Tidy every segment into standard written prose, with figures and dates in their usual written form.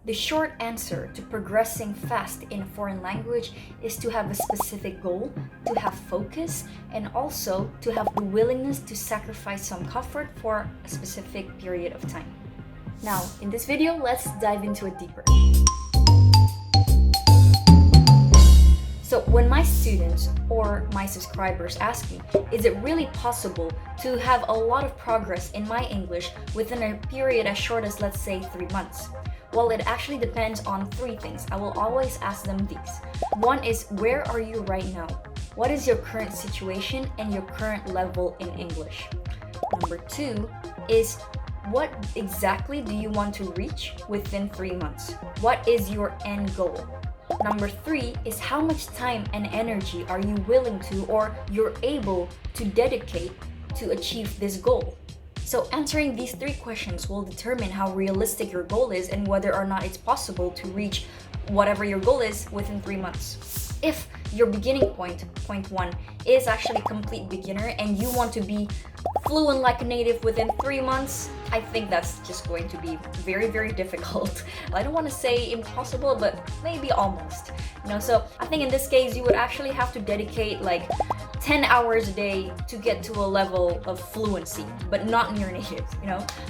The short answer to progressing fast in a foreign language is to have a specific goal, to have focus, and also to have the willingness to sacrifice some comfort for a specific period of time. Now, in this video, let's dive into it deeper. So when my students or my subscribers ask me, is it really possible to have a lot of progress in my English within a period as short as, let's say, 3 months? Well, it actually depends on 3 things. I will always ask them these. One is, where are you right now? What is your current situation and your current level in English? Number 2 is, what exactly do you want to reach within 3 months? What is your end goal? Number 3 is, how much time and energy are you willing to or you're able to dedicate to achieve this goal? So answering these 3 questions will determine how realistic your goal is and whether or not it's possible to reach whatever your goal is within 3 months. If your beginning point 1, is actually complete beginner and you want to be fluent like a native within 3 months, I think that's just going to be very, very difficult. I don't want to say impossible, but maybe almost. So I think in this case, you would actually have to dedicate like 10 hours a day to get to a level of fluency, but not near native,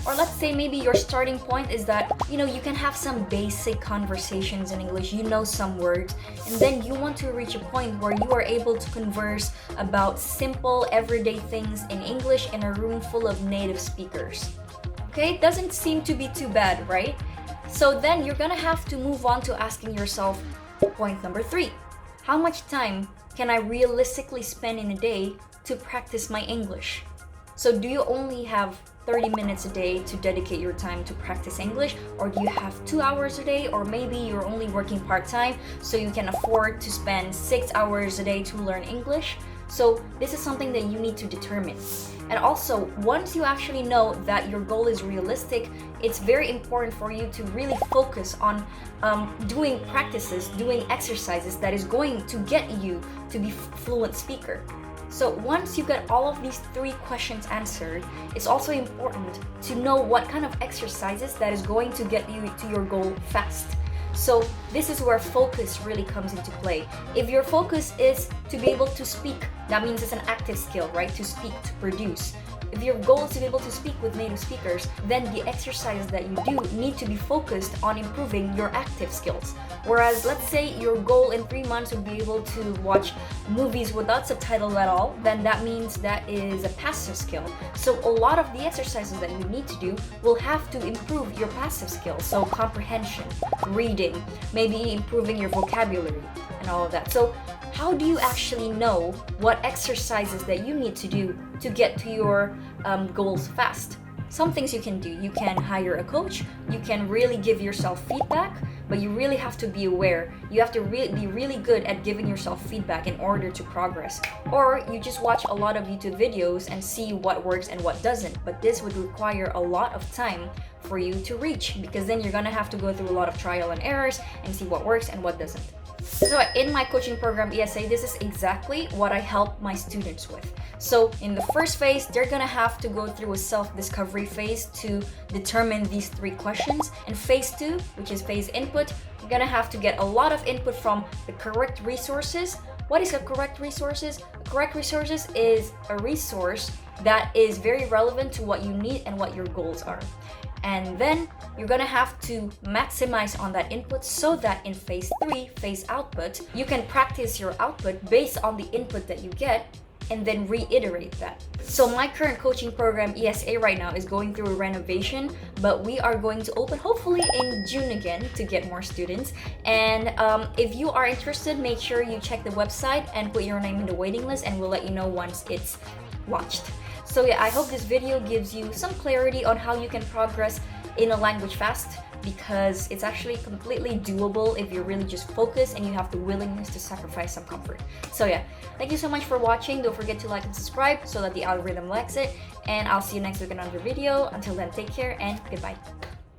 Or let's say maybe your starting point is that, you can have some basic conversations in English, some words, and then you want to reach a point where you are able to converse about simple, everyday things in English in a room full of native speakers. Okay, doesn't seem to be too bad, right? So then you're gonna have to move on to asking yourself, point number 3, how much time can I realistically spend in a day to practice my English? So do you only have 30 minutes a day to dedicate your time to practice English, or do you have 2 hours a day, or maybe you're only working part-time so you can afford to spend 6 hours a day to learn English? So this is something that you need to determine. And also, once you actually know that your goal is realistic, it's very important for you to really focus on doing practices, doing exercises that is going to get you to be fluent speaker. So once you get all of these 3 questions answered, it's also important to know what kind of exercises that is going to get you to your goal fast. So this is where focus really comes into play. If your focus is to be able to speak, that means it's an active skill, right? To speak, to produce. If your goal is to be able to speak with native speakers, then the exercises that you do need to be focused on improving your active skills. Whereas, let's say your goal in 3 months would be able to watch movies without subtitles at all, then that means that is a passive skill. So a lot of the exercises that you need to do will have to improve your passive skills. So comprehension, reading, maybe improving your vocabulary and all of that. So how do you actually know what exercises that you need to do to get to your goals fast? Some things you can do. You can hire a coach. You can really give yourself feedback, but you really have to be aware. You have to be really good at giving yourself feedback in order to progress. Or you just watch a lot of YouTube videos and see what works and what doesn't. But this would require a lot of time for you to reach, because then you're gonna have to go through a lot of trial and errors and see what works and what doesn't. So in my coaching program ESA, this is exactly what I help my students with. So in the first phase, they're gonna have to go through a self-discovery phase to determine these 3 questions. And phase 2, which is phase input, you're gonna have to get a lot of input from the correct resources. What is a correct resources? A correct resources is a resource that is very relevant to what you need and what your goals are. And then you're gonna have to maximize on that input so that in phase 3, phase output, you can practice your output based on the input that you get and then reiterate that. So my current coaching program ESA right now is going through a renovation, but we are going to open hopefully in June again to get more students. And if you are interested, make sure you check the website and put your name in the waiting list, and we'll let you know once it's launched. So yeah, I hope this video gives you some clarity on how you can progress in a language fast, because it's actually completely doable if you're really just focused and you have the willingness to sacrifice some comfort. So yeah, thank you so much for watching. Don't forget to like and subscribe so that the algorithm likes it, and I'll see you next week in another video. Until then, take care and goodbye.